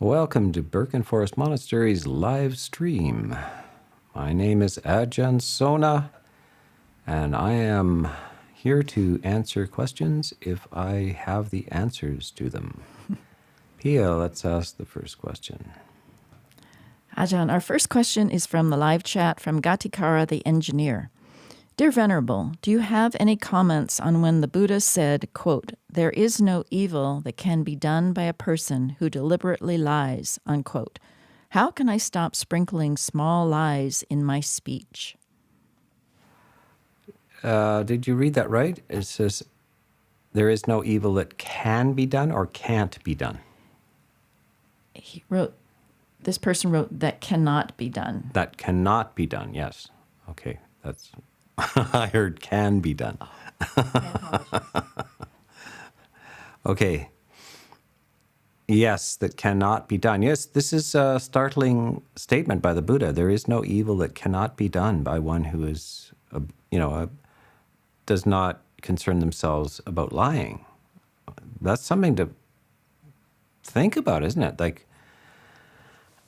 Welcome to Birken Forest Monastery's live stream. My name is Ajahn Sona, and I am here to answer questions if I have the answers to them. Pia, let's ask the first question. Ajahn, our first question is from the live chat from Gatikara the engineer. Dear Venerable, do you have any comments on when the Buddha said, quote, "There is no evil that can be done by a person who deliberately lies," unquote. How can I stop sprinkling small lies in my speech? Did you read that right? It says, there is no evil that can be done or can't be done. This person wrote, that cannot be done. That cannot be done, yes. Okay, that's... I heard can be done. Okay. Yes, that cannot be done. Yes, this is a startling statement by the Buddha. There is no evil that cannot be done by one who is, does not concern themselves about lying. That's something to think about, isn't it? Like,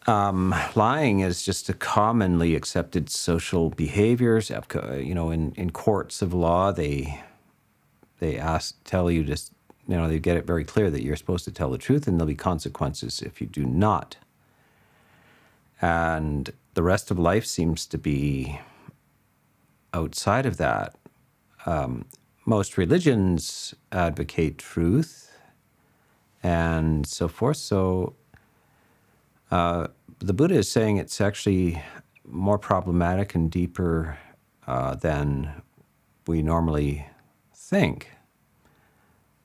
lying is just a commonly accepted social behaviors. In courts of law, they tell you just, they get it very clear that you're supposed to tell the truth, and there'll be consequences if you do not. And the rest of life seems to be outside of that. Most religions advocate truth and so forth. So the Buddha is saying it's actually more problematic and deeper than we normally think.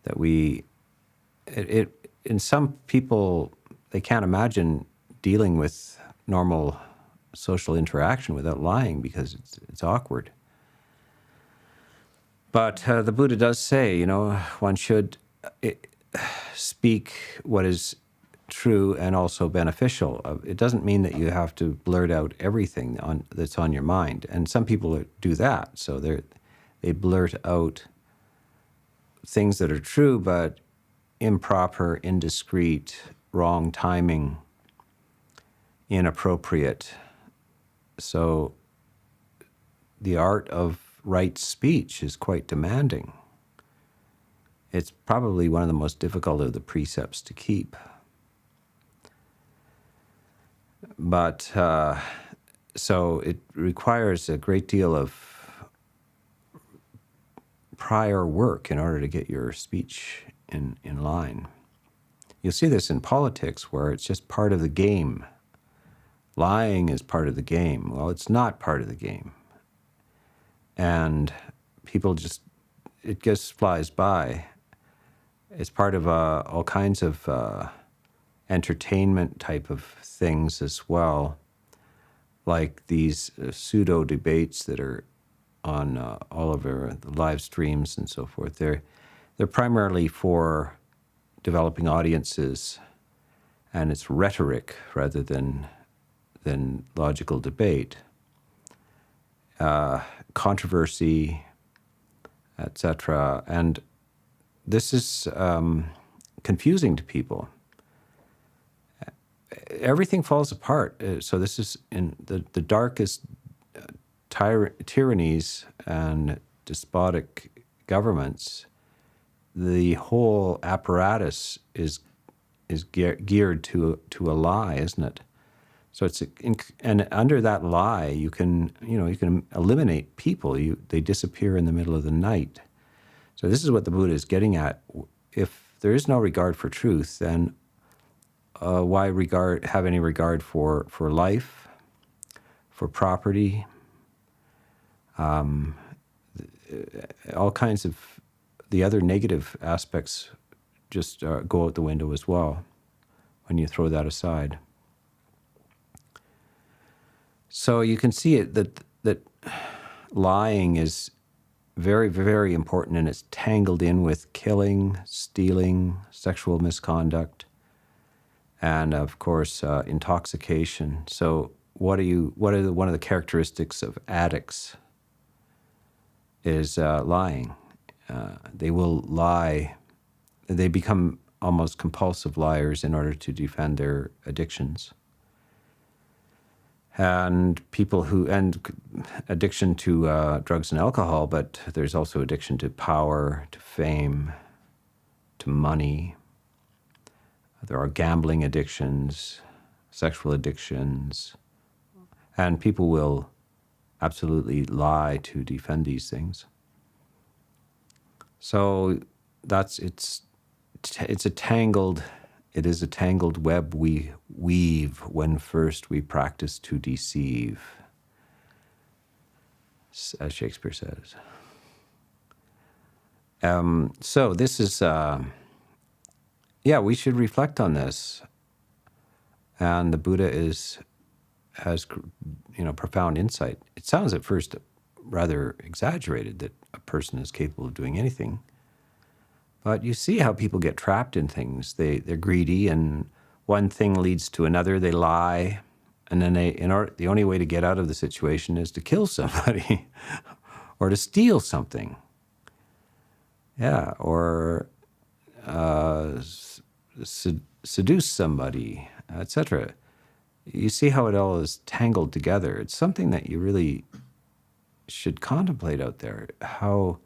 That in some people, they can't imagine dealing with normal social interaction without lying because it's awkward. But the Buddha does say, one should speak what is true and also beneficial. It doesn't mean that you have to blurt out everything that's on your mind. And some people do that. So they blurt out things that are true, but improper, indiscreet, wrong timing, inappropriate. So the art of right speech is quite demanding. It's probably one of the most difficult of the precepts to keep. But so it requires a great deal of prior work in order to get your speech in line. You'll see this in politics where it's just part of the game. Lying is part of the game. Well, it's not part of the game. And people it just flies by. It's part of all kinds of entertainment type of things as well, like these pseudo debates that are on all of the live streams and so forth. They're primarily for developing audiences, and it's rhetoric rather than logical debate, controversy, etc. And this is confusing to people. Everything falls apart. So this is in the darkest tyrannies and despotic governments. The whole apparatus is geared to a lie, isn't it? So and under that lie, you can eliminate people. They disappear in the middle of the night. So this is what the Buddha is getting at. If there is no regard for truth, then why have any regard for life, for property? All kinds of the other negative aspects just go out the window as well when you throw that aside. So you can see it that lying is very, very important, and it's tangled in with killing, stealing, sexual misconduct, and of course intoxication. So one of the characteristics of addicts is lying. They will lie. They become almost compulsive liars in order to defend their addictions. And addiction to drugs and alcohol, but there's also addiction to power, to fame, to money. There are gambling addictions, sexual addictions, and people will absolutely lie to defend these things. So it is a tangled web we weave when first we practice to deceive, as Shakespeare says. So this is, we should reflect on this. And the Buddha has profound insight. It sounds at first rather exaggerated that a person is capable of doing anything. But you see how people get trapped in things. They're greedy, and one thing leads to another. They lie, and then the only way to get out of the situation is to kill somebody or to steal something. Yeah, or seduce somebody, etc. You see how it all is tangled together. It's something that you really should contemplate out there, how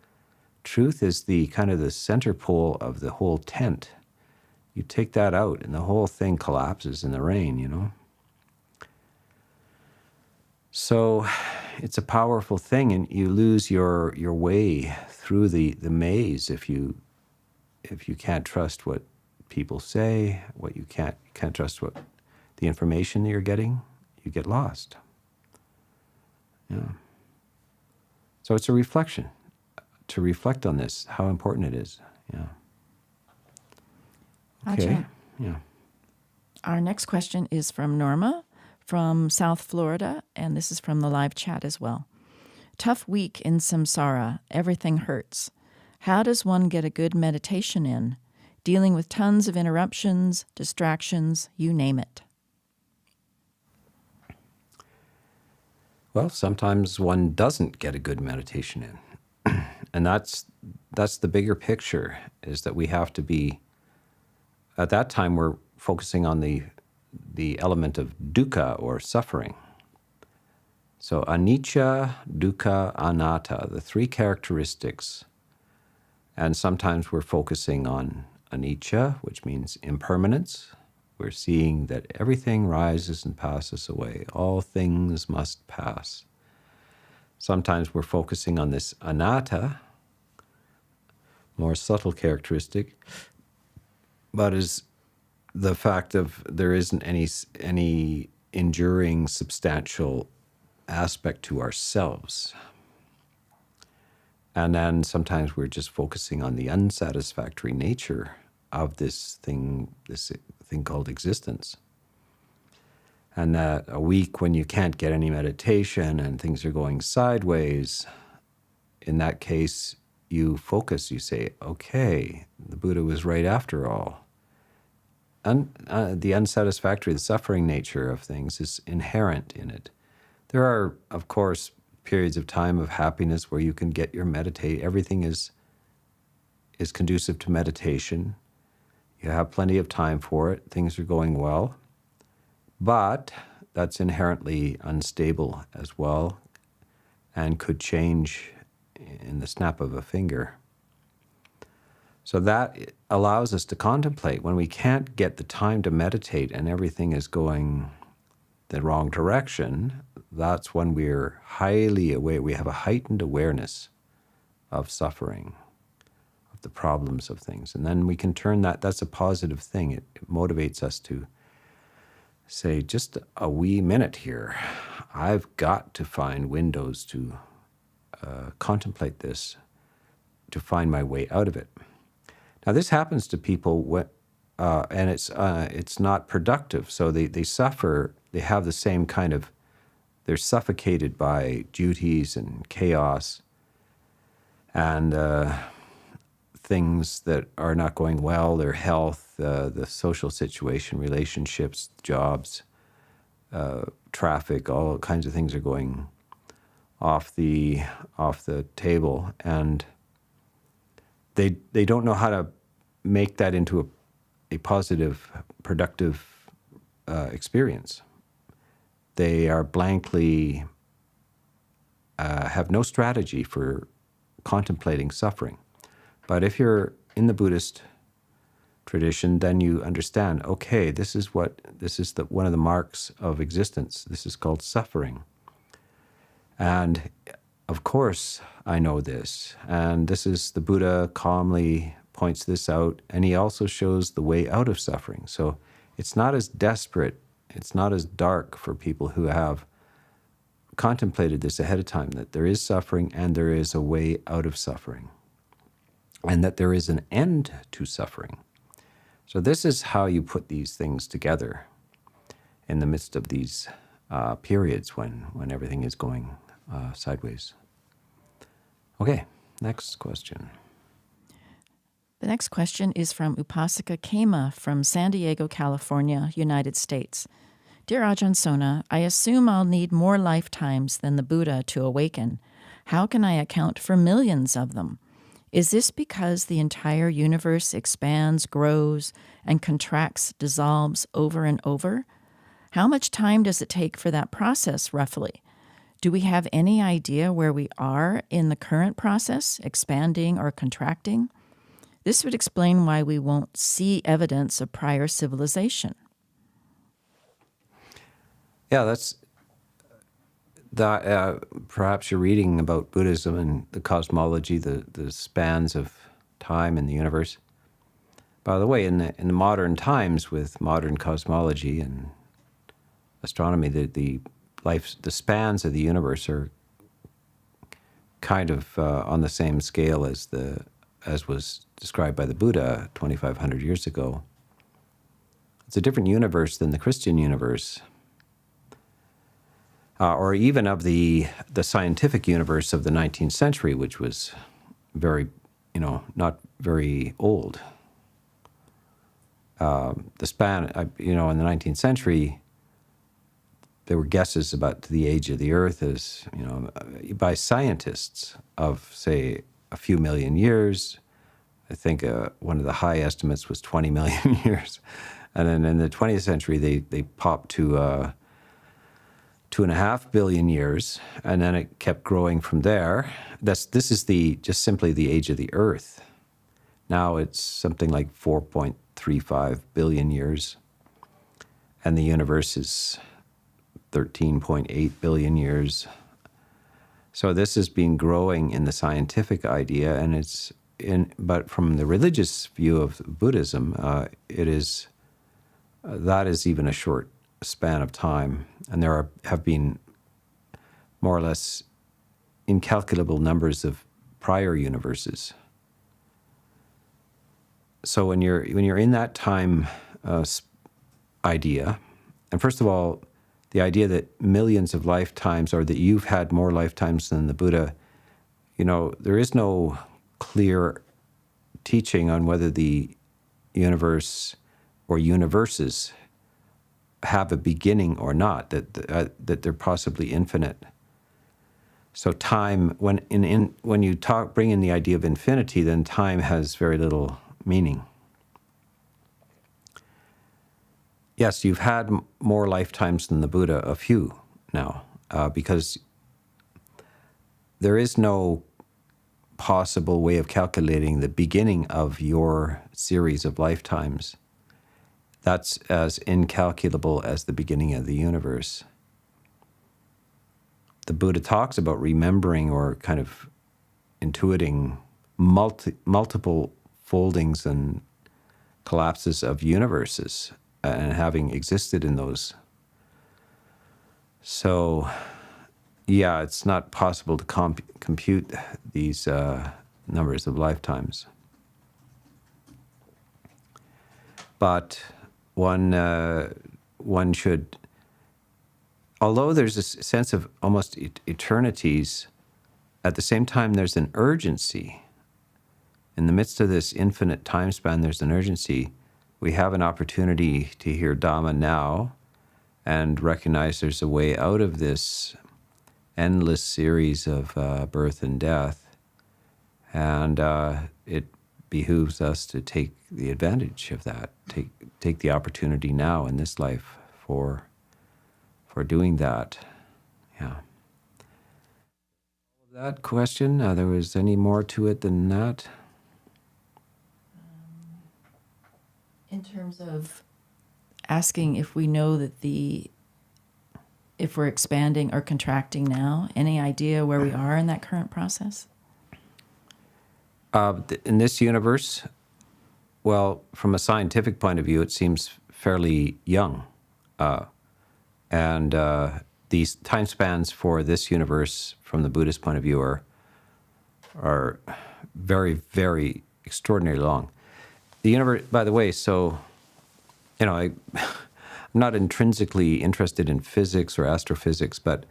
truth is the kind of the center pole of the whole tent. You take that out and the whole thing collapses in the rain, So it's a powerful thing, and you lose your way through the maze if you can't trust what people say, what you can't trust what the information that you're getting, you get lost. Yeah. So it's a reflection, to reflect on this, how important it is. Yeah. Okay. Ajahn. Yeah. Our next question is from Norma from South Florida, and this is from the live chat as well. Tough week in samsara, everything hurts. How does one get a good meditation in? Dealing with tons of interruptions, distractions, you name it. Well, sometimes one doesn't get a good meditation in. And that's the bigger picture, is that we have to be, at that time we're focusing on the element of dukkha, or suffering. So anicca, dukkha, anatta, the three characteristics. And sometimes we're focusing on anicca, which means impermanence. We're seeing that everything rises and passes away. All things must pass. Sometimes we're focusing on this anatta, more subtle characteristic, but is the fact of there isn't any enduring, substantial aspect to ourselves. And then sometimes we're just focusing on the unsatisfactory nature of this thing called existence. And that a week when you can't get any meditation and things are going sideways, in that case, you focus, you say, okay, the Buddha was right after all. The unsatisfactory, the suffering nature of things is inherent in it. There are, of course, periods of time of happiness where you can get your meditate. Everything is conducive to meditation. You have plenty of time for it. Things are going well. But that's inherently unstable as well and could change in the snap of a finger. So that allows us to contemplate. When we can't get the time to meditate and everything is going the wrong direction, that's when we're highly aware. We have a heightened awareness of suffering, of the problems of things. And then we can turn that's a positive thing. It motivates us to say, just a wee minute here. I've got to find windows to contemplate this, to find my way out of it. Now, this happens to people, and it's not productive. So they suffer. They have the same kind of. They're suffocated by duties and chaos, and things that are not going well. Their health, the social situation, relationships, jobs, traffic, all kinds of things are going off the table, and they don't know how to make that into a positive, productive experience. They are blankly, have no strategy for contemplating suffering. But if you're in the Buddhist tradition, then you understand, okay, this is one of the marks of existence. This is called suffering. And of course, I know this. And this is, the Buddha calmly points this out, and he also shows the way out of suffering. So it's not as desperate, it's not as dark for people who have contemplated this ahead of time, that there is suffering and there is a way out of suffering, and that there is an end to suffering. So this is how you put these things together in the midst of these periods when everything is going sideways. Okay, next question. The next question is from Upasika Kema from San Diego, California, United States. Dear Ajahn Sona, I assume I'll need more lifetimes than the Buddha to awaken. How can I account for millions of them? Is this because the entire universe expands, grows, and contracts, dissolves over and over? How much time does it take for that process, roughly? Do we have any idea where we are in the current process, expanding or contracting? This would explain why we won't see evidence of prior civilization. Yeah, that's that. Perhaps you're reading about Buddhism and the cosmology, the spans of time in the universe. By the way, in the modern times, with modern cosmology and astronomy, the spans of the universe are kind of on the same scale as was described by the Buddha 2,500 years ago. It's a different universe than the Christian universe, or even of the scientific universe of the 19th century, which was very, not very old. The span, in the 19th century, there were guesses about the age of the Earth as, by scientists of, say, a few million years. I think one of the high estimates was 20 million years. And then in the 20th century, they popped to 2.5 billion years, and then it kept growing from there. This is just simply the age of the Earth. Now it's something like 4.35 billion years, and the universe is 13.8 billion years. So this has been growing in the scientific idea, and but from the religious view of Buddhism, that is even a short span of time, and there have been more or less incalculable numbers of prior universes. So when you're in that time idea, and first of all, the idea that millions of lifetimes, or that you've had more lifetimes than the Buddha, there is no clear teaching on whether the universe or universes have a beginning or not, that they're possibly infinite. So time, when you bring in the idea of infinity, then time has very little meaning. Yes, you've had more lifetimes than the Buddha, a few now, because there is no possible way of calculating the beginning of your series of lifetimes. That's as incalculable as the beginning of the universe. The Buddha talks about remembering, or kind of intuiting, multiple foldings and collapses of universes, and having existed in those. So, yeah, it's not possible to compute these numbers of lifetimes. But one should, although there's a sense of almost eternities, at the same time there's an urgency. In the midst of this infinite time span, there's an urgency. We have an opportunity to hear Dhamma now and recognize there's a way out of this endless series of birth and death. And it behooves us to take the advantage of that, take the opportunity now in this life for doing that. Yeah. That question, there was any more to it than that? In terms of asking if we know that if we're expanding or contracting now, any idea where we are in that current process? In this universe, well, from a scientific point of view, it seems fairly young. And these time spans for this universe, from the Buddhist point of view, are very, very extraordinarily long. The universe, by the way, so, I'm not intrinsically interested in physics or astrophysics, but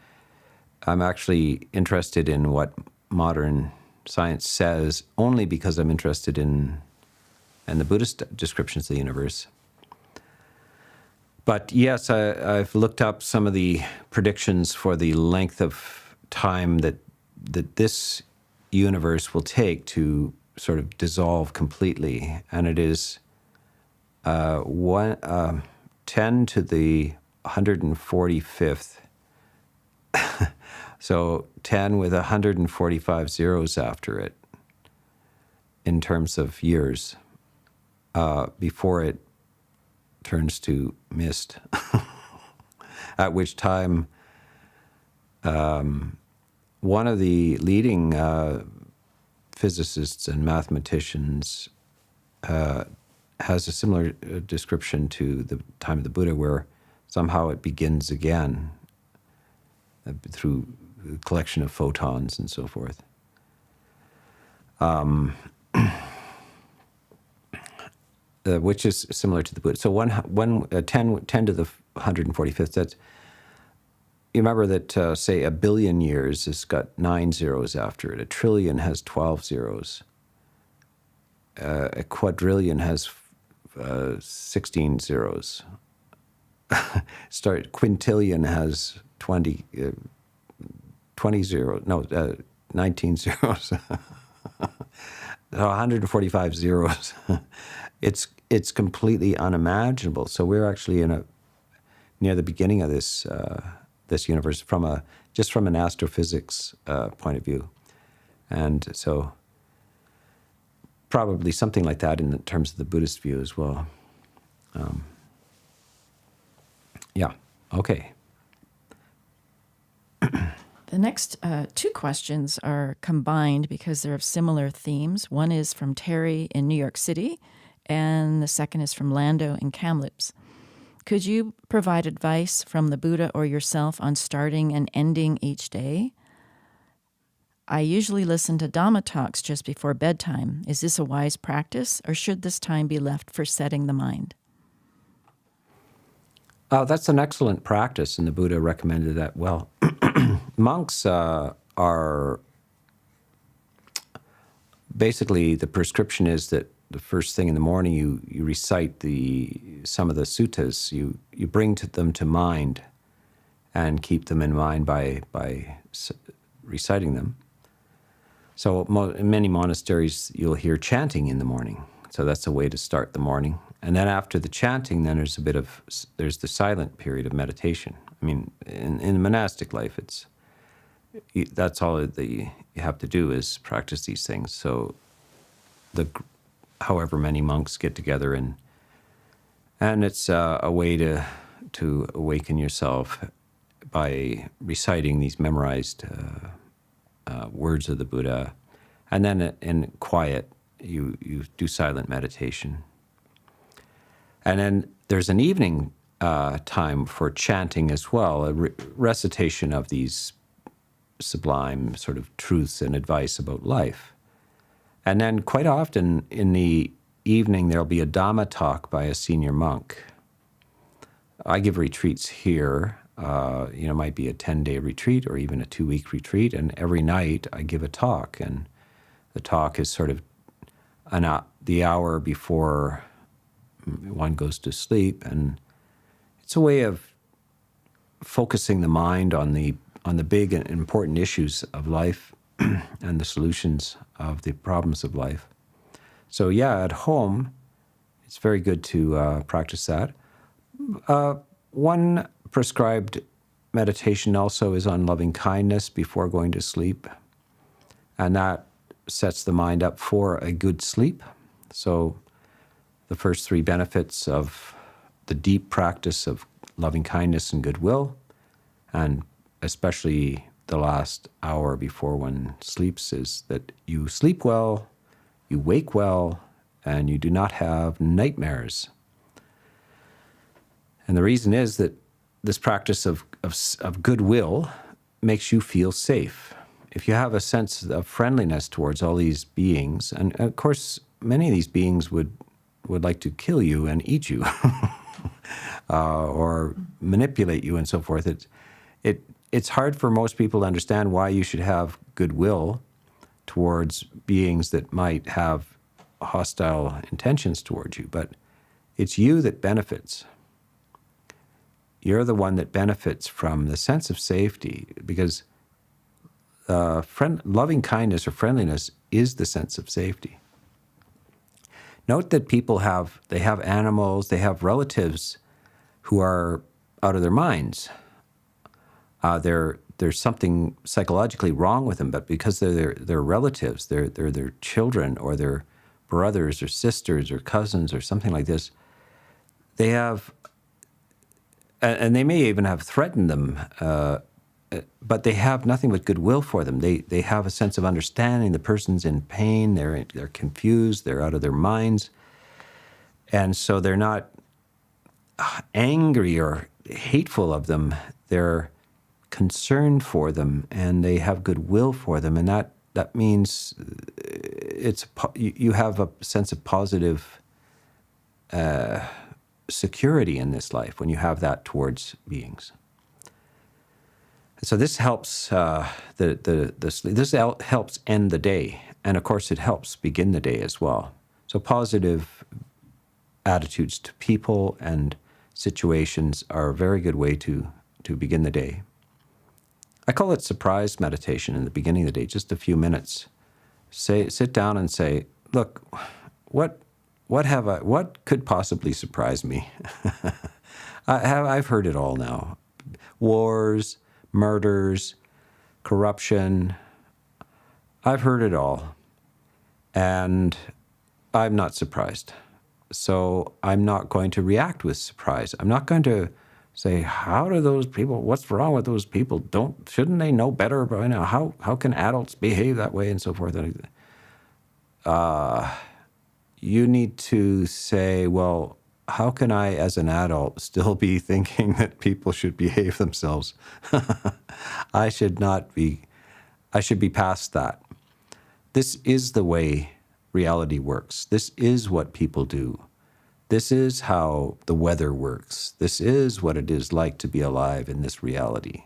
I'm actually interested in what modern science says only because I'm interested in the Buddhist descriptions of the universe. But yes, I've looked up some of the predictions for the length of time that this universe will take to sort of dissolve completely, and it is 10 to the 145th. So 10 with 145 zeros after it in terms of years before it turns to mist. At which time one of the leading physicists and mathematicians has a similar description to the time of the Buddha, where somehow it begins again through the collection of photons and so forth. Which is similar to the Buddha. So 10 to the 145th, that's, you remember that, say, a billion years has got 9 zeros after it. A trillion has 12 zeros. A quadrillion has 16 zeros. Quintillion has 20 zeros. No, 19 zeros. 145 zeros. It's completely unimaginable. So we're actually near the beginning of this universe just from an astrophysics point of view, and so probably something like that in terms of the Buddhist view as well. Yeah. Okay. The next two questions are combined because they're of similar themes. One is from Terry in New York City, and the second is from Lando in Kamloops. Could you provide advice from the Buddha or yourself on starting and ending each day? I usually listen to Dhamma talks just before bedtime. Is this a wise practice, or should this time be left for setting the mind? That's an excellent practice, and the Buddha recommended that well. Monks are basically, the prescription is that the first thing in the morning you recite some of the suttas. You bring them to mind and keep them in mind by reciting them. So in many monasteries you'll hear chanting in the morning. So that's a way to start the morning. And then after the chanting, then there's the silent period of meditation. I mean, in the monastic life, that's all that you have to do is practice these things. So however many monks get together, and it's a way to awaken yourself by reciting these memorized words of the Buddha, and then in quiet you do silent meditation. And then there's an evening time for chanting as well, a recitation of these sublime sort of truths and advice about life. And then quite often in the evening, there'll be a Dhamma talk by a senior monk. I give retreats here. It might be a 10-day retreat or even a 2-week retreat. And every night I give a talk. And the talk is sort of the hour before one goes to sleep. And it's a way of focusing the mind on the big and important issues of life and the solutions of the problems of life. So yeah, at home, it's very good to practice that. One prescribed meditation also is on loving kindness before going to sleep. And that sets the mind up for a good sleep. So the first three benefits of the deep practice of loving kindness and goodwill, and especially the last hour before one sleeps, is that you sleep well, you wake well, and you do not have nightmares. And the reason is that this practice of goodwill makes you feel safe. If you have a sense of friendliness towards all these beings, and of course, many of these beings would like to kill you and eat you, or manipulate you and so forth. It's hard for most people to understand why you should have goodwill towards beings that might have hostile intentions towards you, but it's you that benefits. You're the one that benefits from the sense of safety, because loving kindness or friendliness is the sense of safety. Note that people have animals, they have relatives who are out of their minds. There's something psychologically wrong with them, but because they're their relatives, they're their children or their brothers or sisters or cousins or something like this, they have, and they may even have threatened them, but they have nothing but goodwill for them. They have a sense of understanding. The person's in pain. They're confused. They're out of their minds, and so they're not angry or hateful of them. They're concerned for them, and they have goodwill for them, and that means you have a sense of positive security in this life when you have that towards beings. So this helps this helps end the day, and of course it helps begin the day as well. So positive attitudes to people and situations are a very good way to begin the day. I call it surprise meditation in the beginning of the day, just a few minutes. Sit down and say, look, what could possibly surprise me? I've heard it all now. Wars, murders, corruption. I've heard it all. And I'm not surprised. So I'm not going to react with surprise. I'm not going to say, how do those people, what's wrong with those people? Shouldn't they know better by now? How can adults behave that way and so forth? You need to say, well, how can I, as an adult, still be thinking that people should behave themselves? I should be past that. This is the way reality works. This is what people do. This is how the weather works. This is what it is like to be alive in this reality.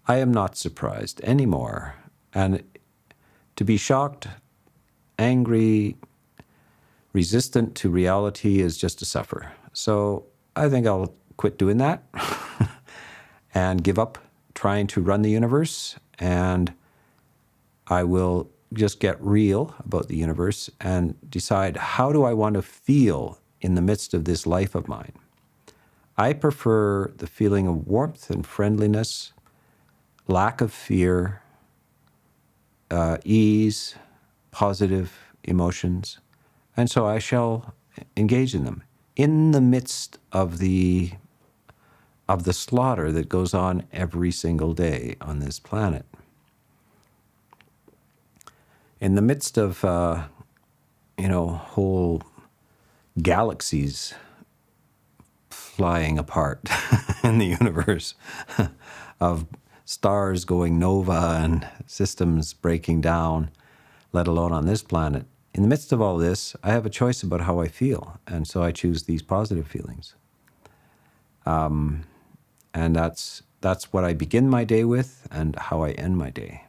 I am not surprised anymore. And to be shocked, angry, resistant to reality is just to suffer. So I think I'll quit doing that and give up trying to run the universe, and I will just get real about the universe and decide, how do I want to feel in the midst of this life of mine? I prefer the feeling of warmth and friendliness, lack of fear, ease, positive emotions, and so I shall engage in them in the midst of the slaughter that goes on every single day on this planet. In the midst of whole galaxies flying apart in the universe, of stars going nova and systems breaking down, let alone on this planet. In the midst of all this, I have a choice about how I feel, and so I choose these positive feelings. And that's what I begin my day with and how I end my day.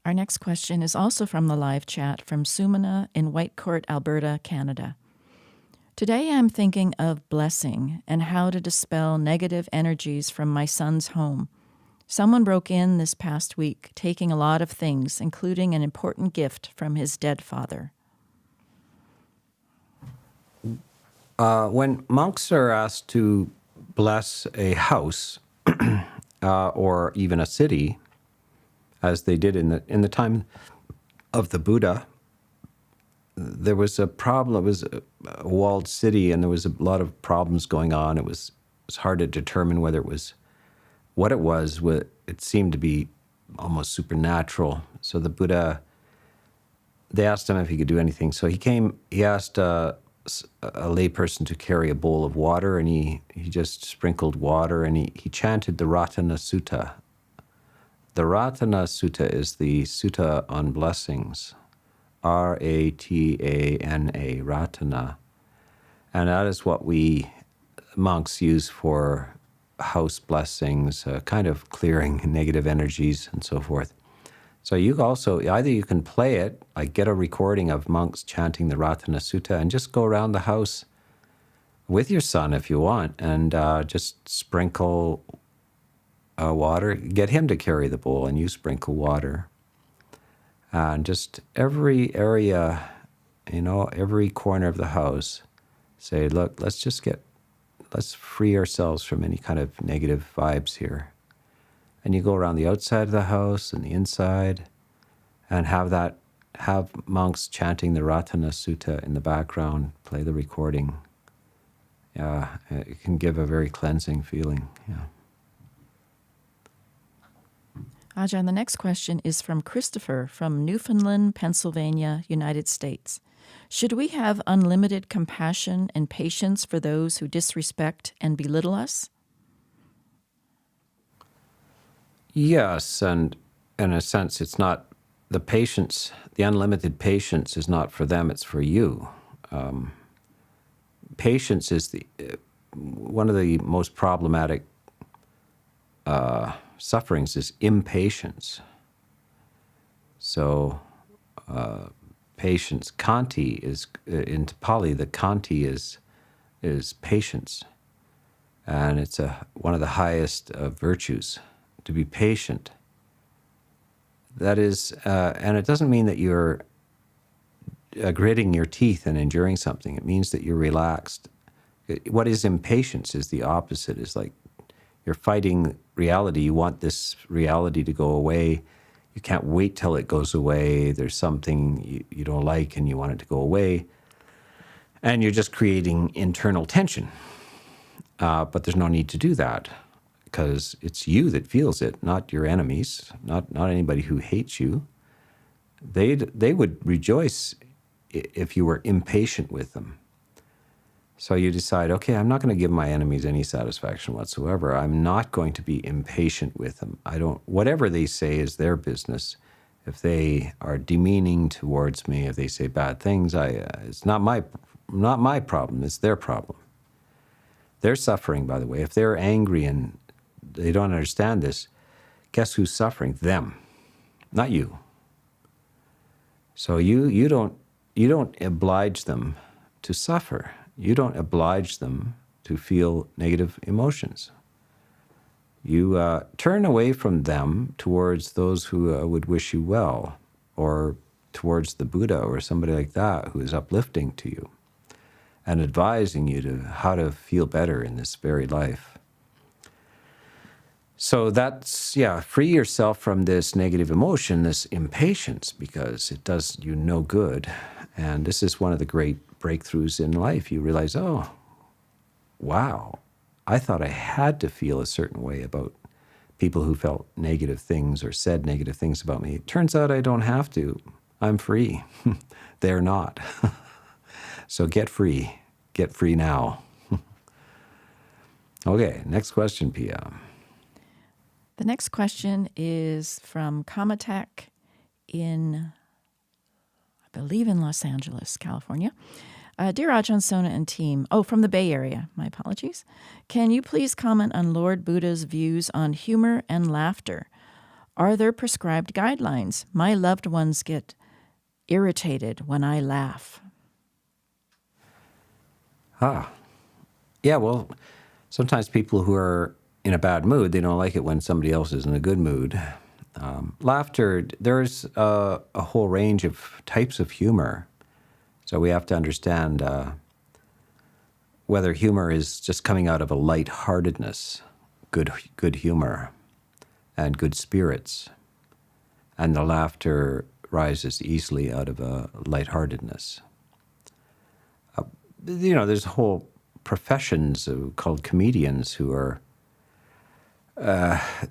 Our next question is also from the live chat from Sumana in Whitecourt, Alberta, Canada. Today I'm thinking of blessing and how to dispel negative energies from my son's home. Someone broke in this past week, taking a lot of things, including an important gift from his dead father. When monks are asked to bless a house or even a city, as they did in the time of the Buddha, there was a problem. It was a walled city, and there was a lot of problems going on. It was hard to determine whether it was what it was. It seemed to be almost supernatural. So the Buddha, they asked him if he could do anything. So he asked a layperson to carry a bowl of water, and he just sprinkled water, and he chanted the Ratana Sutta. The Ratana Sutta is the Sutta on blessings, Ratana, Ratana. And that is what we monks use for house blessings, kind of clearing negative energies and so forth. So you also, either you can play it, like get a recording of monks chanting the Ratana Sutta and just go around the house with your son if you want, and just sprinkle water. Get him to carry the bowl and you sprinkle water. And just every area, every corner of the house, say, look, let's free ourselves from any kind of negative vibes here. And you go around the outside of the house and the inside, and have monks chanting the Ratana Sutta in the background, play the recording. Yeah, it can give a very cleansing feeling. Yeah. Ajahn, the next question is from Christopher from Newfoundland, Pennsylvania, United States. Should we have unlimited compassion and patience for those who disrespect and belittle us? Yes, and in a sense, it's not the patience, the unlimited patience is not for them, it's for you. Patience is one of the most problematic sufferings is impatience. So patience, Kanti is, in Pali, the Kanti is patience. And it's one of the highest virtues, to be patient. That is, and it doesn't mean that you're gritting your teeth and enduring something. It means that you're relaxed. What is impatience is the opposite. Is like you're fighting reality. You want this reality to go away. You can't wait till it goes away. There's something you don't like and you want it to go away. And you're just creating internal tension. But there's no need to do that, because it's you that feels it, not your enemies, not anybody who hates you. They would rejoice if you were impatient with them. So you decide, okay, I'm not going to give my enemies any satisfaction whatsoever. I'm not going to be impatient with them. Whatever they say is their business. If they are demeaning towards me, if they say bad things, it's not my problem, it's their problem. They're suffering, by the way. If they're angry and they don't understand this, guess who's suffering? Them, not you. So you don't oblige them to suffer. You don't oblige them to feel negative emotions. You turn away from them towards those who would wish you well, or towards the Buddha or somebody like that who is uplifting to you and advising you to how to feel better in this very life. So that's, free yourself from this negative emotion, this impatience, because it does you no good. And this is one of the great breakthroughs in life. You realize, oh, wow, I thought I had to feel a certain way about people who felt negative things or said negative things about me. It turns out I don't have to. I'm free. They're not. So get free. Get free now. Okay, next question, Pia. The next question is from Kamatak in, I believe, in Los Angeles, California. Dear Ajahn Sona and team, from the Bay Area, my apologies. Can you please comment on Lord Buddha's views on humor and laughter? Are there prescribed guidelines? My loved ones get irritated when I laugh. Yeah, well, sometimes people who are in a bad mood. They don't like it when somebody else is in a good mood. Laughter, there's a whole range of types of humor. So we have to understand whether humor is just coming out of a lightheartedness, good humor, and good spirits, and the laughter rises easily out of a lightheartedness. There's whole professions called comedians who are.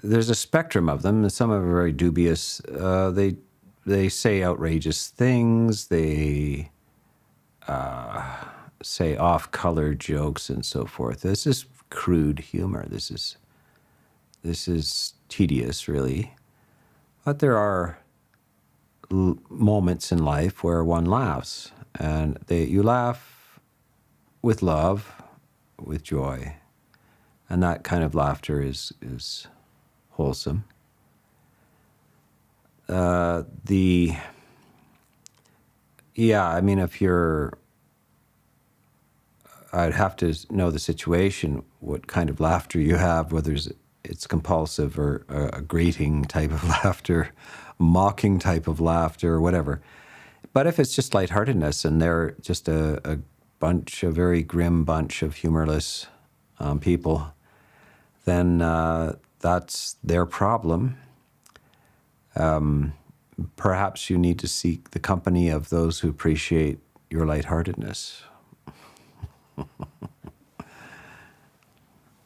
There's a spectrum of them. Some are very dubious. They say outrageous things. They say off-color jokes and so forth. This is crude humor. This is tedious, really. But there are moments in life where one laughs, and you laugh with love, with joy, and that kind of laughter is wholesome. If I'd have to know the situation, what kind of laughter you have, whether it's compulsive or a grating type of laughter, mocking type of laughter, or whatever. But if it's just lightheartedness and they're just a very grim bunch of humorless people, then that's their problem. Perhaps you need to seek the company of those who appreciate your lightheartedness.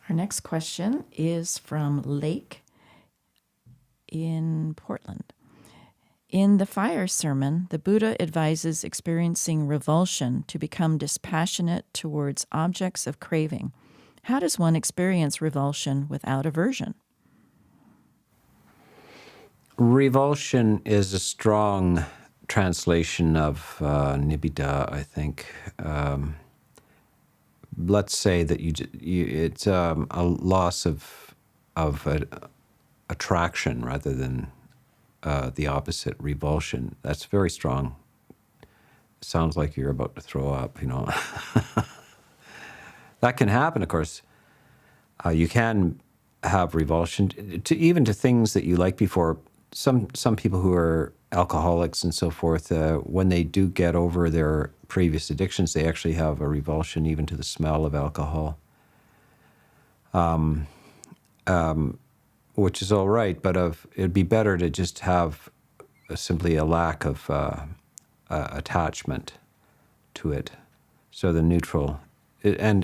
Our next question is from Lake in Portland. In the fire sermon, the Buddha advises experiencing revulsion to become dispassionate towards objects of craving. How does one experience revulsion without aversion? Revulsion is a strong translation of nibbida, I think. Let's say that it's a loss of attraction rather than the opposite, revulsion. That's very strong. It sounds like you're about to throw up, That can happen, of course. You can have revulsion even to things that you liked before. Some people who are alcoholics and so forth, when they do get over their previous addictions, they actually have a revulsion even to the smell of alcohol, which is all right, but it'd be better to just have simply a lack of attachment to it. So the neutral, the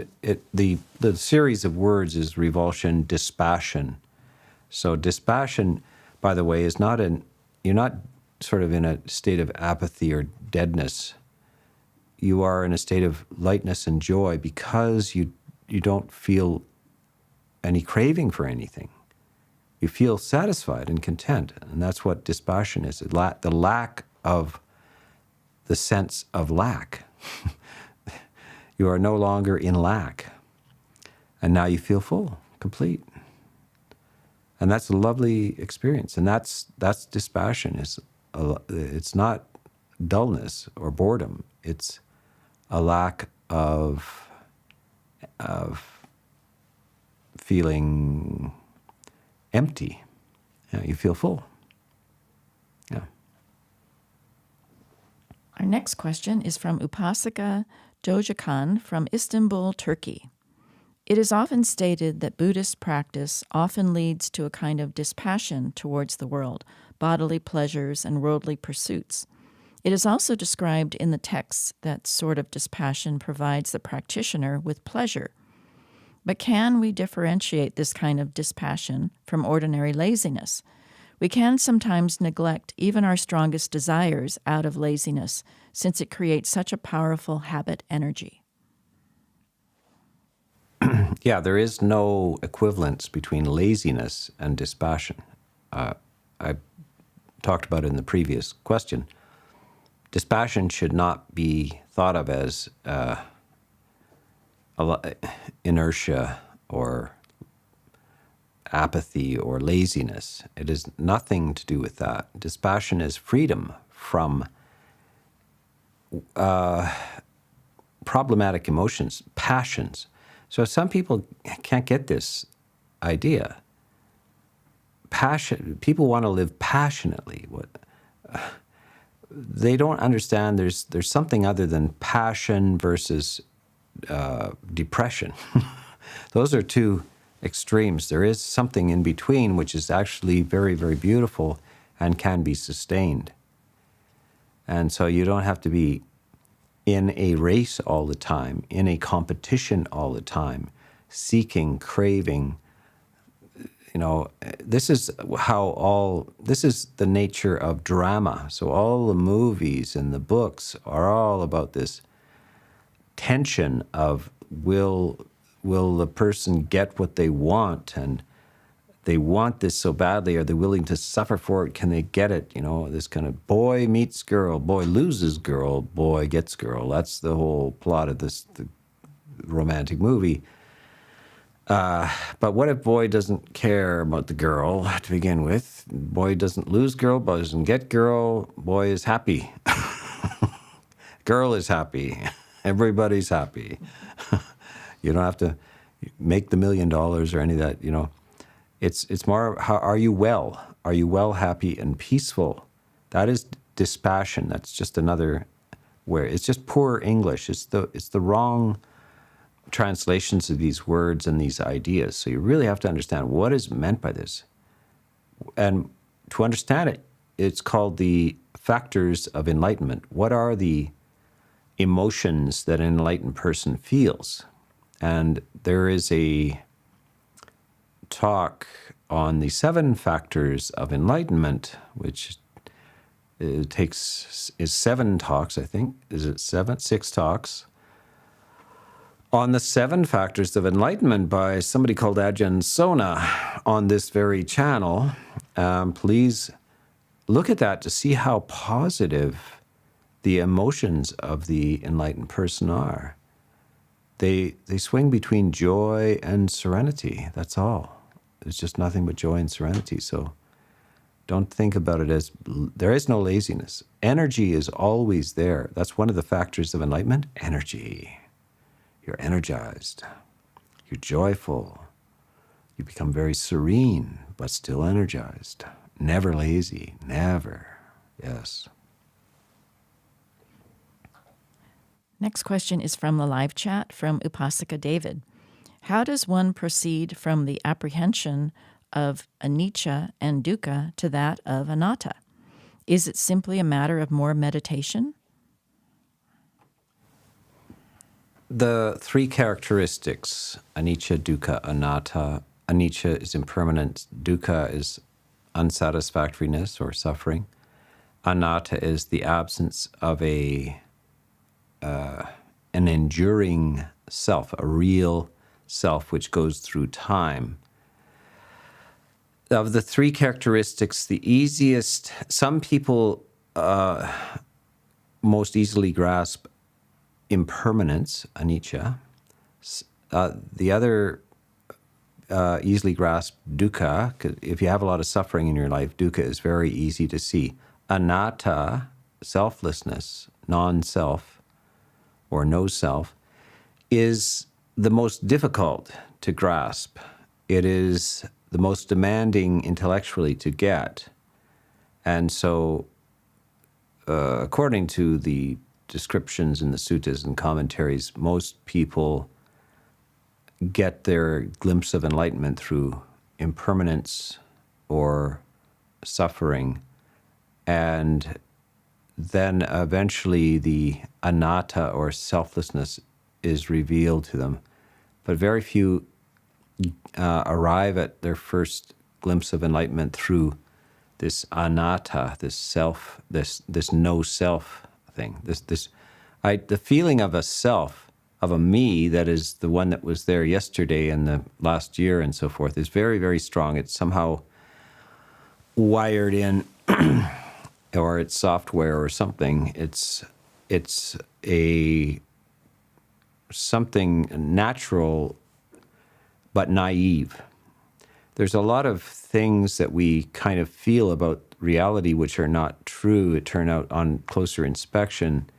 series of words is revulsion, dispassion. So dispassion, by the way, is you're not sort of in a state of apathy or deadness. You are in a state of lightness and joy because you don't feel any craving for anything. You feel satisfied and content, and that's what dispassion is. The lack of the sense of lack. You are no longer in lack, and now you feel full, complete. And that's a lovely experience, and that's dispassion. It's not dullness or boredom. It's a lack of feeling empty. You feel full. Yeah. Our next question is from Upasaka Jojakan from Istanbul, Turkey. It is often stated that Buddhist practice often leads to a kind of dispassion towards the world, bodily pleasures, and worldly pursuits. It is also described in the texts that sort of dispassion provides the practitioner with pleasure. But can we differentiate this kind of dispassion from ordinary laziness? We can sometimes neglect even our strongest desires out of laziness, since it creates such a powerful habit energy. Yeah, there is no equivalence between laziness and dispassion. I talked about it in the previous question. Dispassion should not be thought of as inertia or apathy or laziness. It has nothing to do with that. Dispassion is freedom from problematic emotions, passions. So some people can't get this. idea. Passion. People want to live passionately. They don't understand there's something other than passion versus depression. Those are two extremes. There is something in between which is actually very, very beautiful and can be sustained. And so you don't have to be in a race all the time, in a competition all the time, seeking, craving. This is the nature of drama. So all the movies and the books are all about this tension of will the person get what they want, and they want this so badly. Are they willing to suffer for it? Can they get it? This kind of boy meets girl, boy loses girl, boy gets girl. That's the whole plot of the romantic movie. But what if boy doesn't care about the girl to begin with? Boy doesn't lose girl, boy doesn't get girl, boy is happy. Girl is happy. Everybody's happy. You don't have to make the $1 million or any of that, It's more, how are you well? Are you well, happy, and peaceful? That is dispassion. That's just another word. It's just poor English. It's the wrong translations of these words and these ideas. So you really have to understand what is meant by this. And to understand it, it's called the factors of enlightenment. What are the emotions that an enlightened person feels? And there is a talk on the 7 factors of enlightenment, which is 7 talks, I think. Is it 7? 6 talks on the 7 factors of enlightenment by somebody called Ajahn Sona on this very channel. Please look at that to see how positive the emotions of the enlightened person are. They swing between joy and serenity. That's all. It's just nothing but joy and serenity. So don't think about it as, there is no laziness. Energy is always there. That's one of the factors of enlightenment, energy. You're energized. You're joyful. You become very serene, but still energized. Never lazy. Never. Yes. Next question is from the live chat from Upasika David. How does one proceed from the apprehension of anicca and dukkha to that of anatta? Is it simply a matter of more meditation? The 3 characteristics, anicca, dukkha, anatta. Anicca is impermanence. Dukkha is unsatisfactoriness or suffering. Anatta is the absence of an enduring self, a real self which goes through time. Of the 3 characteristics, the easiest, some people most easily grasp impermanence, anicca. The other easily grasp dukkha. If you have a lot of suffering in your life, dukkha is very easy to see. Anatta, selflessness, non-self, or no self, is the most difficult to grasp. It is the most demanding intellectually to get. And so, according to the descriptions in the suttas and commentaries, most people get their glimpse of enlightenment through impermanence or suffering, and then eventually the anatta or selflessness is revealed to them. But very few arrive at their first glimpse of enlightenment through this anatta, this self, this no self thing. The feeling of a self, of a me that is the one that was there yesterday and the last year and so forth, is very, very strong. It's somehow wired in, or it's software or something. It's a something natural but naive. There's a lot of things that we kind of feel about reality which are not true. It turned out on closer inspection,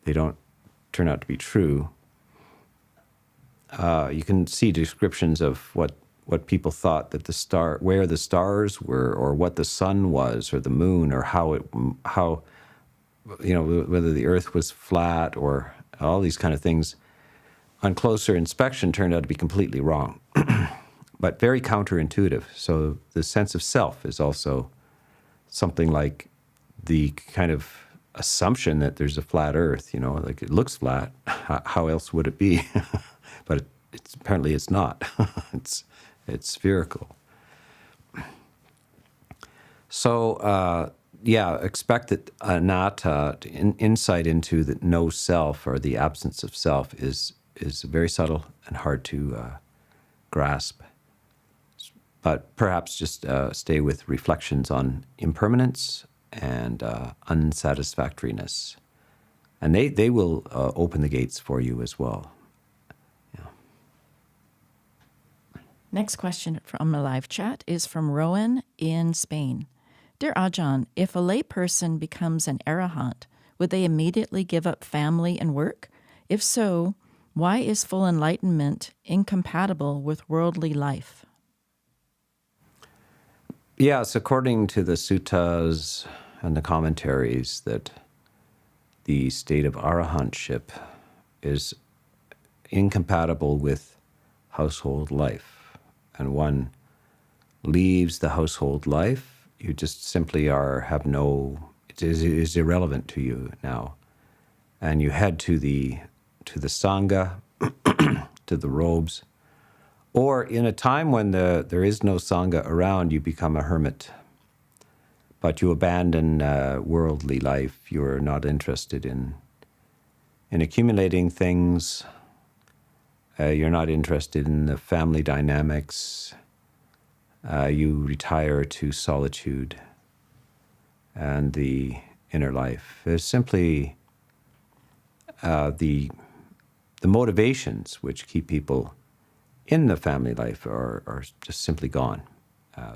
they don't turn out to be true. You can see descriptions of what what people thought that where the stars were, or what the sun was, or the moon, or how whether the earth was flat, or all these kind of things, on closer inspection turned out to be completely wrong, but very counterintuitive. So the sense of self is also something like the kind of assumption that there's a flat earth, like it looks flat. How else would it be? But apparently it's not. It's spherical. So, expect that Anata, insight into the no self, or the absence of self, is very subtle and hard to grasp. But perhaps just stay with reflections on impermanence and unsatisfactoriness. And they will open the gates for you as well. Yeah. Next question from a live chat is from Rowan in Spain. Dear Ajahn, if a layperson becomes an arahant, would they immediately give up family and work? If so, why is full enlightenment incompatible with worldly life? Yes, according to the suttas and the commentaries, that the state of arahantship is incompatible with household life. And one leaves the household life, you just simply it is irrelevant to you now. And you head to the sangha, to the robes. Or in a time when there is no sangha around, you become a hermit. But you abandon worldly life. You're not interested in accumulating things. You're not interested in the family dynamics. You retire to solitude and the inner life. There's simply the motivations which keep people in the family life are just simply gone.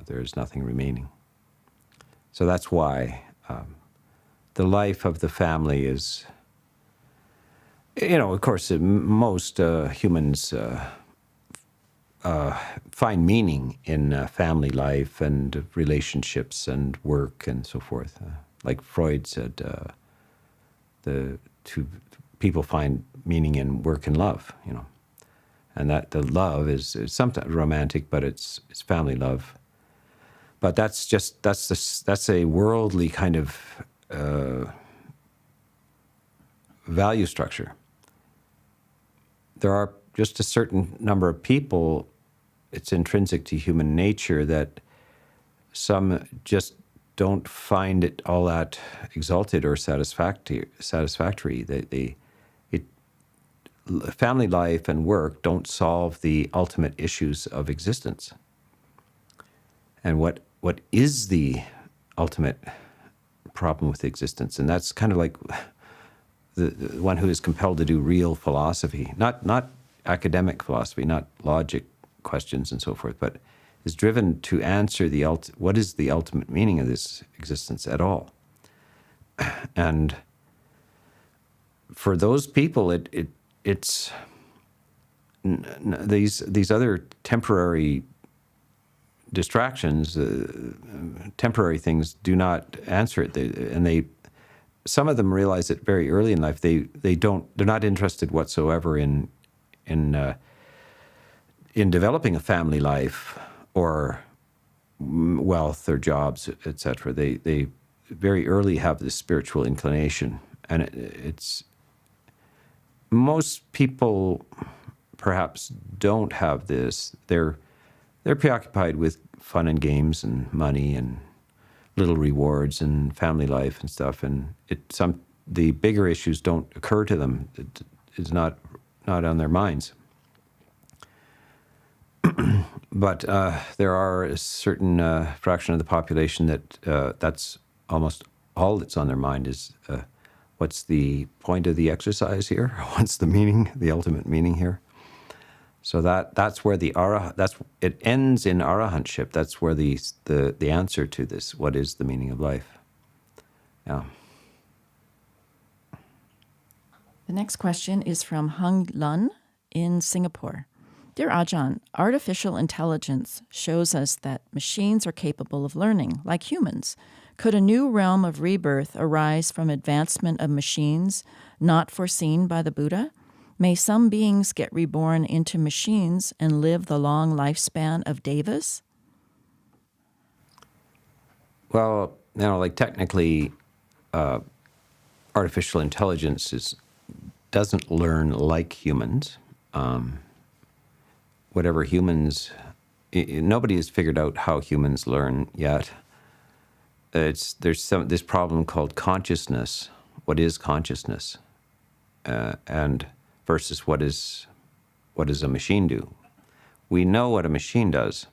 There's nothing remaining. So that's why the life of the family is, of course, most humans find meaning in family life and relationships and work and so forth. Like Freud said, the two people find meaning in work and love, and that the love is sometimes romantic, but it's family love. But that's a worldly kind of value structure. There are just a certain number of people, it's intrinsic to human nature, that some just don't find it all that exalted or satisfactory. Family life and work don't solve the ultimate issues of existence. And what is the ultimate problem with existence? And that's kind of like the one who is compelled to do real philosophy, not academic philosophy, not logic questions and so forth, but is driven to answer what is the ultimate meaning of this existence at all. And for those people, it's these other temporary distractions, temporary things do not answer it. Some of them realize it very early in life. They're not interested whatsoever in developing a family life or wealth or jobs, etc. They very early have this spiritual inclination, and it's most people perhaps don't have this. They're preoccupied with fun and games and money and little rewards and family life and stuff, and the bigger issues don't occur to them. It's not on their minds. But there are a certain fraction of the population that's almost all that's on their mind is what's the point of the exercise here? What's the meaning, the ultimate meaning here? So that's where it ends in arahantship. That's where the answer to this, what is the meaning of life? Yeah. The next question is from Hung Lun in Singapore. Dear Ajahn, artificial intelligence shows us that machines are capable of learning, like humans. Could a new realm of rebirth arise from advancement of machines not foreseen by the Buddha? May some beings get reborn into machines and live the long lifespan of devas? Well, like technically, artificial intelligence doesn't learn like humans. Whatever humans, nobody has figured out how humans learn yet. There's this problem called consciousness. What is consciousness? And versus what does a machine do? We know what a machine does,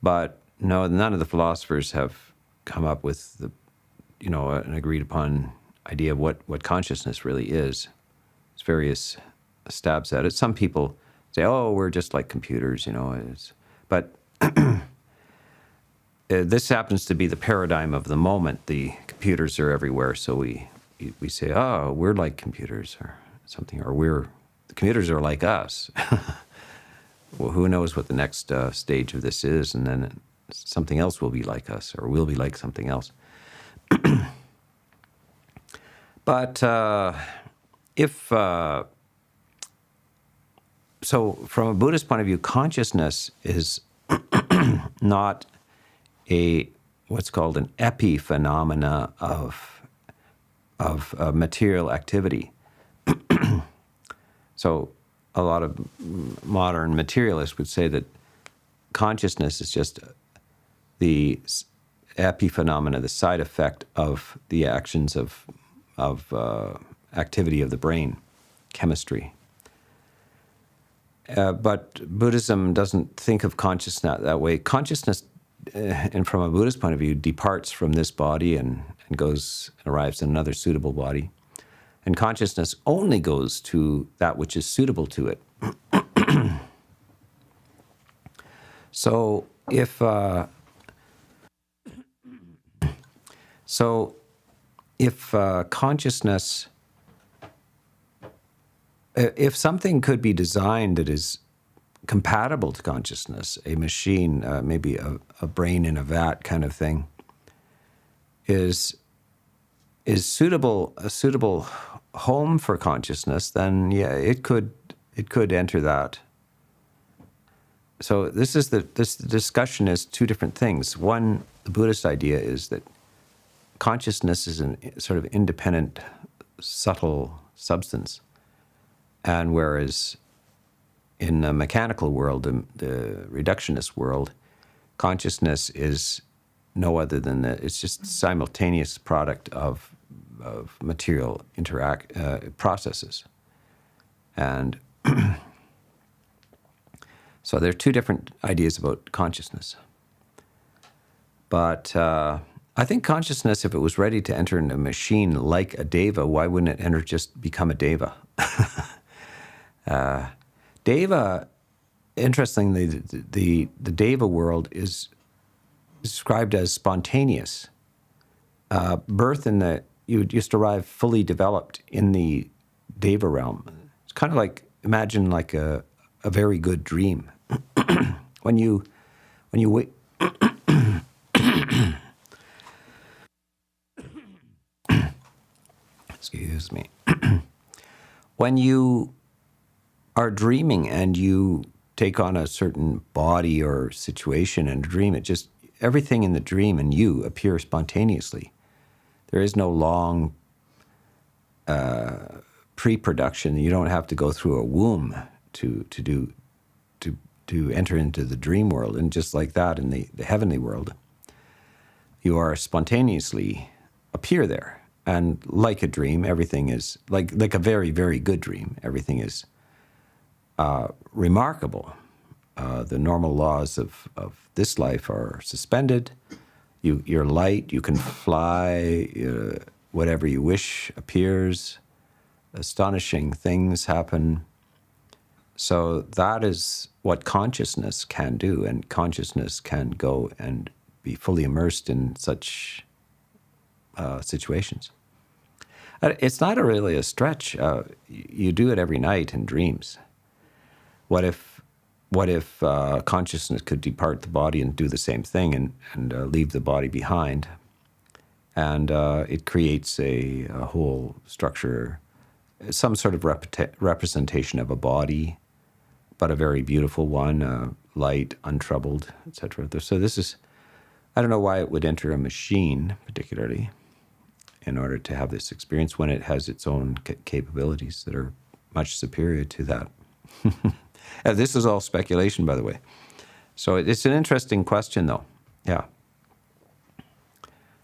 but no, none of the philosophers have come up with an agreed upon idea of what consciousness really is. There's various stabs at it. Some people say, "Oh, we're just like computers," but this happens to be the paradigm of the moment. The computers are everywhere, so we say, "Oh, we're like computers," or something, or the computers are like us. Well, who knows what the next stage of this is, and then something else will be like us, or we'll be like something else. But so from a Buddhist point of view, consciousness is not what's called an epiphenomena of material activity. So a lot of modern materialists would say that consciousness is just the epiphenomena, the side effect of the actions of activity of the brain, chemistry. But Buddhism doesn't think of consciousness that way. Consciousness, and from a Buddhist point of view, departs from this body and arrives in another suitable body. And consciousness only goes to that which is suitable to it. So if consciousness, if something could be designed that is compatible to consciousness, a machine, maybe a brain in a vat kind of thing, is a suitable home for consciousness, then yeah, it could enter that. So this discussion is two different things. One, the Buddhist idea is that consciousness is a sort of independent, subtle substance, and whereas in the mechanical world, the reductionist world, consciousness is no other than it's just simultaneous product of material processes. And so there are two different ideas about consciousness. But I think consciousness, if it was ready to enter into a machine like a deva, why wouldn't it just become a deva? Deva, interestingly, the deva world is described as spontaneous. Birth you just arrive fully developed in the deva realm. It's kind of like, imagine like a very good dream. when you wake, excuse me, when you are dreaming and you take on a certain body or situation in a dream, everything in the dream and you appear spontaneously. There is no long pre-production. You don't have to go through a womb to enter into the dream world. And just like that, in the heavenly world, you are spontaneously appear there. And like a dream, everything is like a very, very good dream. Everything is remarkable. The normal laws of this life are suspended. You're light, you can fly, whatever you wish appears, astonishing things happen. So that is what consciousness can do, and consciousness can go and be fully immersed in such situations. It's not really a stretch. You do it every night in dreams. what if consciousness could depart the body and do the same thing and leave the body behind? And it creates a whole structure, some sort of representation of a body, but a very beautiful one, light, untroubled, etc. So this is, I don't know why it would enter a machine particularly in order to have this experience when it has its own capabilities that are much superior to that. This is all speculation, by the way. So it's an interesting question, though. Yeah.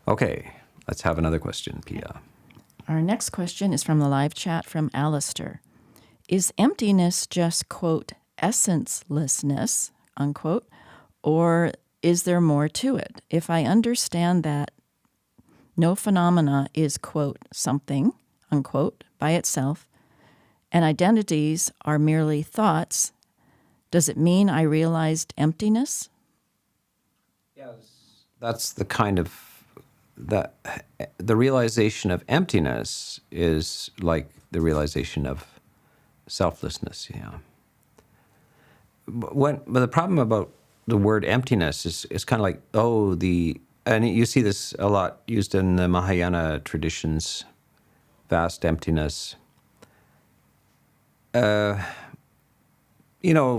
Okay, let's have another question, Pia. Our next question is from the live chat from Alistair. Is emptiness just, quote, essencelessness, unquote, or is there more to it? If I understand that no phenomena is, quote, something, unquote, by itself, and identities are merely thoughts, does it mean I realized emptiness? Yes. That's the kind of, the realization of emptiness is like the realization of selflessness, yeah. But the problem about the word emptiness is kind of like, and you see this a lot used in the Mahayana traditions, vast emptiness.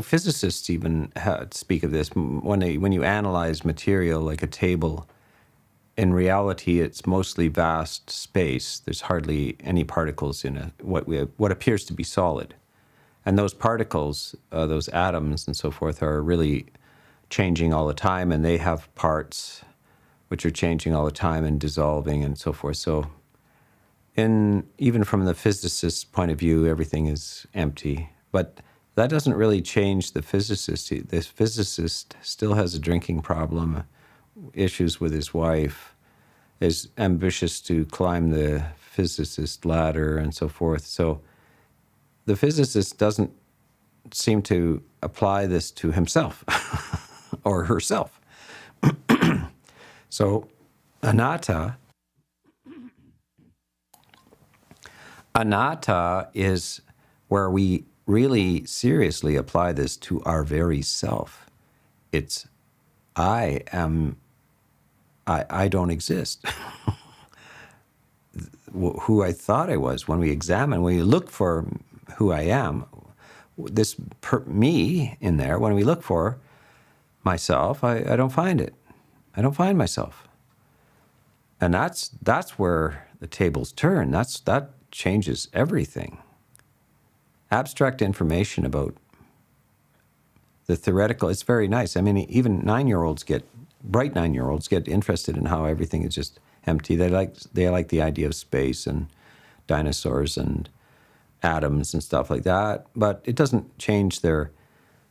Physicists even speak of this when you analyze material like a table. In reality, it's mostly vast space. There's hardly any particles in what appears to be solid, and those particles, those atoms and so forth, are really changing all the time, and they have parts which are changing all the time and dissolving and so forth. So, even from the physicist's point of view, everything is empty, but that doesn't really change the physicist. The physicist still has a drinking problem, issues with his wife, is ambitious to climb the physicist ladder and so forth. So the physicist doesn't seem to apply this to himself or herself. So Anata is where we really seriously apply this to our very self. It's, I don't exist. Who I thought I was, when we look for who I am, me in there, when we look for myself, I don't find it. I don't find myself. And that's where the tables turn. That changes everything. Abstract information about the theoretical, it's very nice. I mean, even bright 9-year-olds get interested in how everything is just empty. They like the idea of space and dinosaurs and atoms and stuff like that, but it doesn't change their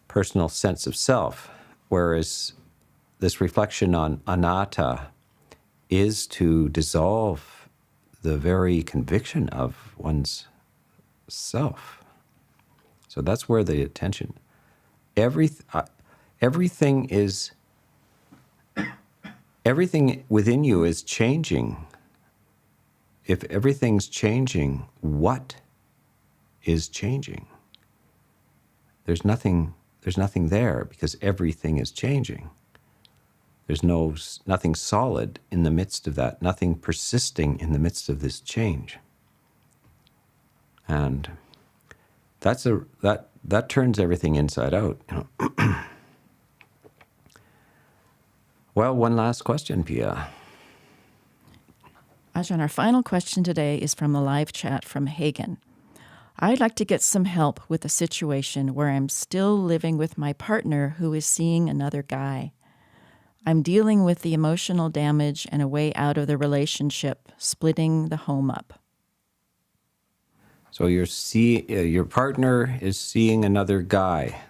personal sense of self. Whereas this reflection on anatta is to dissolve the very conviction of one's self. So that's where the attention. Everything within you is changing. If everything's changing, what is changing? There's nothing there because everything is changing. There's nothing solid in the midst of that, nothing persisting in the midst of this change. And that turns everything inside out. Well, one last question, Pia. Ajahn, our final question today is from the live chat from Hagen. I'd like to get some help with a situation where I'm still living with my partner who is seeing another guy. I'm dealing with the emotional damage and a way out of the relationship, splitting the home up. So your partner is seeing another guy.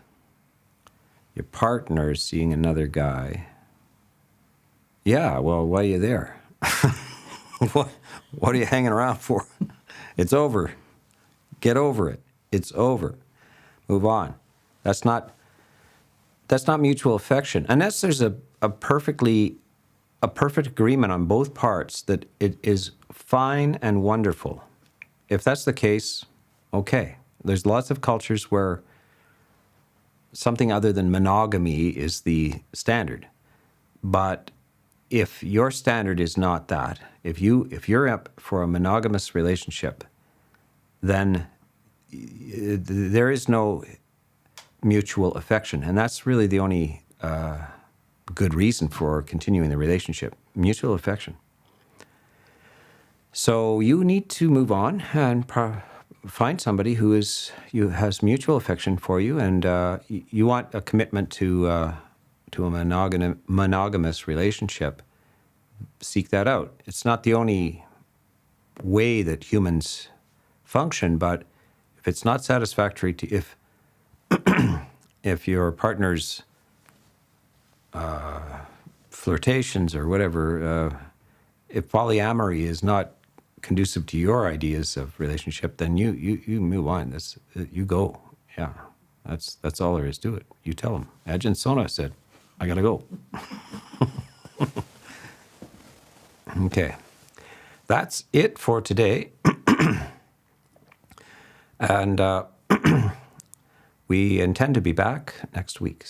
Your partner is seeing another guy. Yeah, well, why are you there? What are you hanging around for? It's over. Get over it. It's over. Move on. That's not mutual affection. Unless there's a perfect agreement on both parts that it is fine and wonderful. If that's the case, okay. There's lots of cultures where something other than monogamy is the standard. But if your standard is not that, if you're up for a monogamous relationship, then there is no mutual affection, and that's really the only good reason for continuing the relationship: mutual affection. So you need to move on and find somebody who has mutual affection for you, and you want a commitment to a monogamous relationship. Seek that out. It's not the only way that humans function, but if it's not satisfactory to if your partner's flirtations or whatever, if polyamory is not conducive to your ideas of relationship, then you move on. You go. Yeah, that's all there is to it. You tell them. Ajahn Sona said, "I gotta go." Okay, that's it for today, and we intend to be back next week.